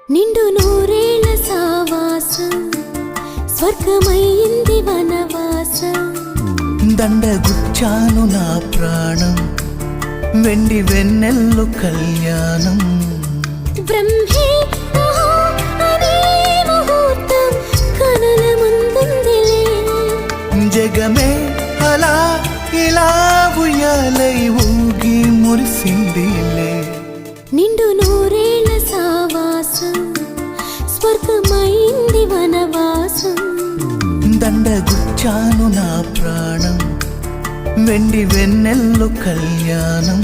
నిండు నూరేళ్ల సావాసం స్వర్గమైంది వనవాసం దండగుచ్చాను నా ప్రాణం వెండి వెన్నెల్లు కళ్యాణం బ్రహ్మే అనే ముహూర్తం కనుల ముందుందిలే జగమే అలా ఇలా ఉయ్యాలై ఊగి మురిసిందిలే నిండు నూరేళ్ల సావాసం స్వర్గమైంది వనవాసం దండగుచ్చాను నా ప్రాణం వెండి వెన్నెల్లు కళ్యాణం